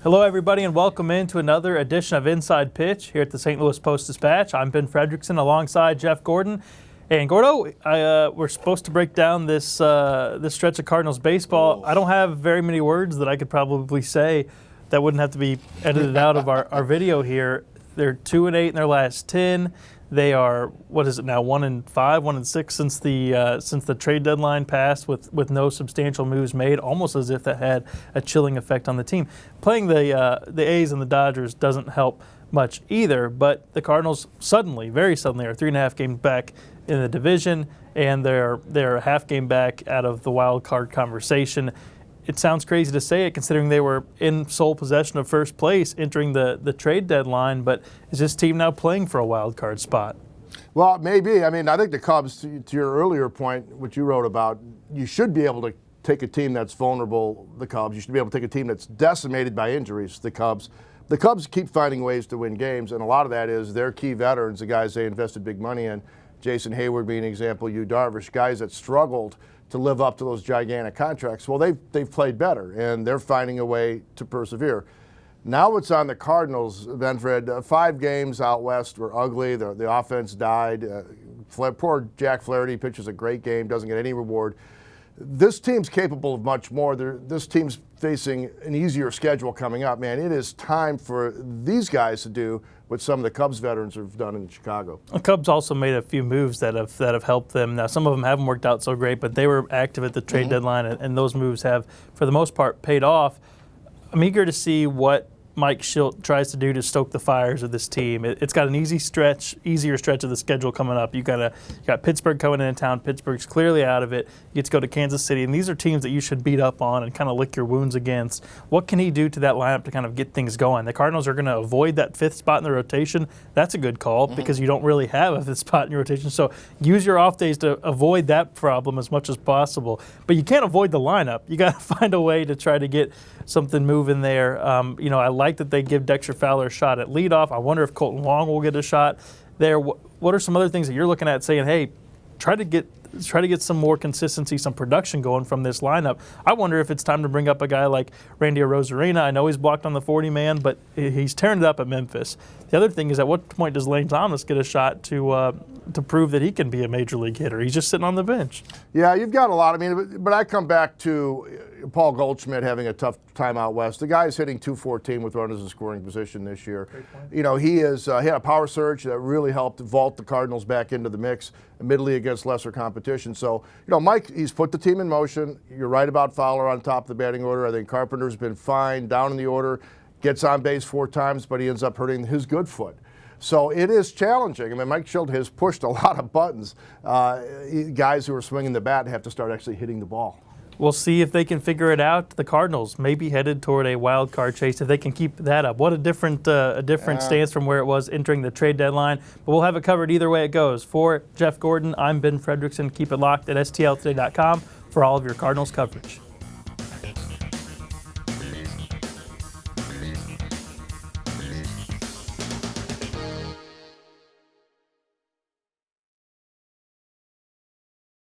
Hello, everybody, and welcome into another edition of Inside Pitch here at the St. Louis Post-Dispatch. I'm Ben Frederickson alongside Jeff Gordon. And Gordo, we're supposed to break down this stretch of Cardinals baseball. I don't have very many words that I could probably say that wouldn't have to be edited out of our video here. They're 2-8 in their last 10. They are, what is it now, 1-5, 1-6 since the trade deadline passed with no substantial moves made, almost as if that had a chilling effect on the team. Playing the A's and the Dodgers doesn't help much either, but the Cardinals very suddenly are 3.5 games back in the division, and they're a half game back out of the wild card conversation. It sounds crazy to say it considering they were in sole possession of first place entering the trade deadline, but is this team now playing for a wild card spot? Well, maybe. I mean, I think the Cubs, to your earlier point, what you wrote about, you should be able to take a team that's vulnerable, the Cubs. You should be able to take a team that's decimated by injuries, the Cubs. The Cubs keep finding ways to win games, and a lot of that is their key veterans, the guys they invested big money in, Jason Hayward being an example, Yu Darvish, guys that struggled to live up to those gigantic contracts. Well, they've played better, and they're finding a way to persevere. Now it's on the Cardinals, then, Fred. 5 games out west were ugly. The offense died. Poor Jack Flaherty pitches a great game, doesn't get any reward. This team's capable of much more. This team's facing an easier schedule coming up. Man, it is time for these guys to do what some of the Cubs veterans have done in Chicago. The Cubs also made a few moves that have helped them. Now, some of them haven't worked out so great, but they were active at the trade deadline, and those moves have, for the most part, paid off. I'm eager to see what Mike Shildt tries to do to stoke the fires of this team. It's got an easier stretch of the schedule coming up. You got Pittsburgh coming into town. Pittsburgh's clearly out of it. You get to go to Kansas City, and these are teams that you should beat up on and kind of lick your wounds against. What can he do to that lineup to kind of get things going? The Cardinals are going to avoid that 5th spot in the rotation. That's a good call because you don't really have a 5th spot in your rotation. So use your off days to avoid that problem as much as possible. But you can't avoid the lineup. You got to find a way to try to get something moving there. I like that they give Dexter Fowler a shot at leadoff. I wonder if Colton Wong will get a shot there. What are some other things that you're looking at saying, hey, try to get some more consistency, some production going from this lineup? I wonder if it's time to bring up a guy like Randy Arozarena. I know he's blocked on the 40-man, but he's tearing it up at Memphis. The other thing is, at what point does Lane Thomas get a shot to prove that he can be a major league hitter? He's just sitting on the bench. Yeah, you've got a lot. I mean, but I come back to Paul Goldschmidt having a tough time out west. The guy's hitting .214 with runners in scoring position this year. He had a power surge that really helped vault the Cardinals back into the mix, admittedly against lesser competition. So, Mike, he's put the team in motion. You're right about Fowler on top of the batting order. I think Carpenter's been fine down in the order, gets on base 4 times, but he ends up hurting his good foot. So it is challenging. I mean, Mike Shildt has pushed a lot of buttons. Guys who are swinging the bat have to start actually hitting the ball. We'll see if they can figure it out. The Cardinals may be headed toward a wild card chase if they can keep that up. What a different stance from where it was entering the trade deadline. But we'll have it covered either way it goes. For Jeff Gordon, I'm Ben Frederickson. Keep it locked at stltoday.com for all of your Cardinals coverage.